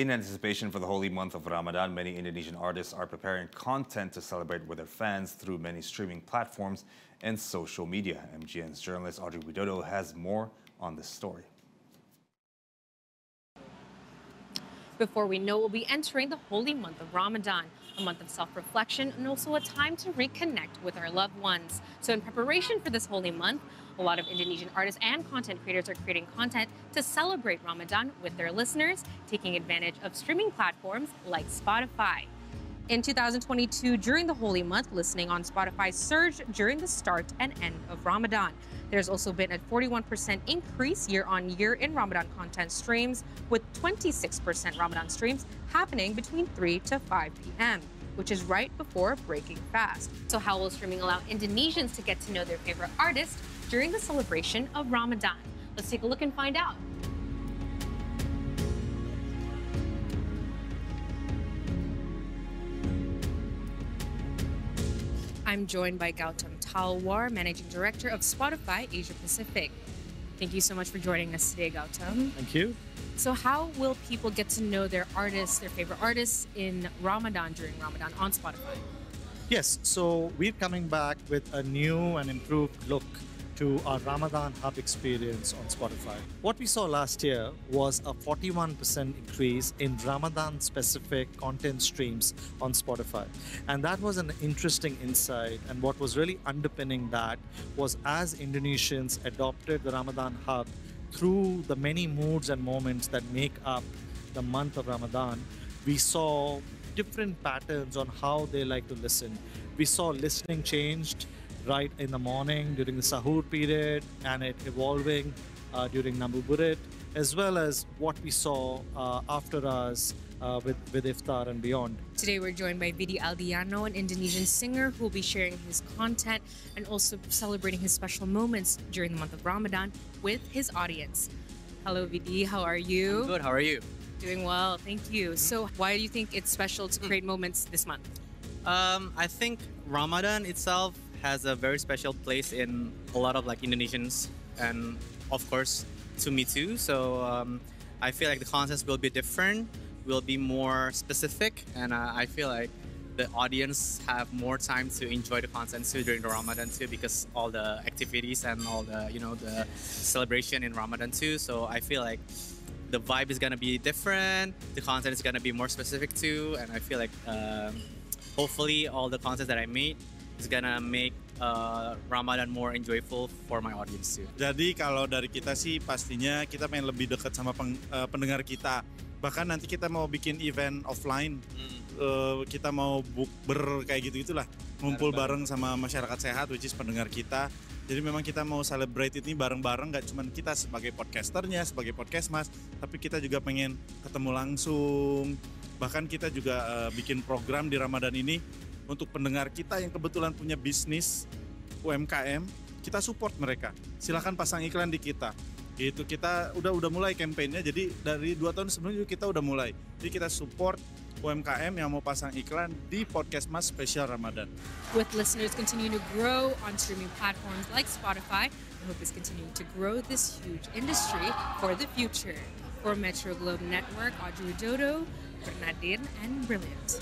In anticipation for the holy month of Ramadan, many Indonesian artists are preparing content to celebrate with their fans through many streaming platforms and social media. MGN's journalist Audrey Widodo has more on this story. Before we know, we'll be entering the holy month of Ramadan, a month of self-reflection and also a time to reconnect with our loved ones. So in preparation for this holy month, a lot of Indonesian artists and content creators are creating content to celebrate Ramadan with their listeners, taking advantage of streaming platforms like Spotify. In 2022, during the holy month, listening on Spotify surged during the start and end of Ramadan. There's also been a 41% increase year-on-year in Ramadan content streams, with 26% Ramadan streams happening between 3 to 5 p.m., which is right before breaking fast. So how will streaming allow Indonesians to get to know their favorite artists during the celebration of Ramadan? Let's take a look and find out. I'm joined by Gautam Talwar, Managing Director of Spotify Asia Pacific. Thank you so much for joining us today, Gautam. Thank you. So how will people get to know their artists, their favorite artists in Ramadan, during Ramadan on Spotify? Yes, so we're coming back with a new and improved look to our Ramadan Hub experience on Spotify. What we saw last year was a 41% increase in Ramadan-specific content streams on Spotify. And that was an interesting insight. And what was really underpinning that was as Indonesians adopted the Ramadan Hub through the many moods and moments that make up the month of Ramadan, we saw different patterns on how they like to listen. We saw listening changed right in the morning during the sahur period, and it evolving during Nabuburit, as well as what we saw after us with iftar and beyond. Today we're joined by Vidi Aldiano, an Indonesian singer who will be sharing his content and also celebrating his special moments during the month of Ramadan with his audience. Hello Vidi, how are you? I'm good, how are you? Doing well, thank you. So why do you think it's special to create moments this month? I think Ramadan itself has a very special place in a lot of Indonesians, and of course to me too. So I feel like the concepts will be different, will be more specific, and I feel like the audience have more time to enjoy the content too during the Ramadan too, because all the activities and all the the celebration in Ramadan too. So I feel like the vibe is gonna be different, the content is gonna be more specific too, and I feel like hopefully all the content that I made is gonna make Ramadan more enjoyable for my audience too. Jadi kalau dari kita sih pastinya kita pengen lebih dekat sama pendengar kita. Bahkan nanti kita mau bikin event offline, kita mau bukber kayak gitu-gitulah, ngumpul bareng sama masyarakat sehat, which is pendengar kita. Jadi memang kita mau celebrate ini bareng-bareng, gak cuma kita sebagai podcasternya, sebagai podcastmas, tapi kita juga pengen ketemu langsung. Bahkan kita juga bikin program di Ramadan ini untuk pendengar kita yang kebetulan punya bisnis UMKM, kita support mereka. Silakan pasang iklan di kita. Gitu, kita udah mulai kampanye, jadi dari 2 tahun sebelumnya kita udah mulai. Jadi kita support UMKM yang mau pasang iklan di Podcast Mas Spesial Ramadan. With listeners continuing to grow on streaming platforms like Spotify, I hope is continuing to grow this huge industry for the future. For Metro Globe Network, Audrey Widodo, Bernardine, and Brilliant.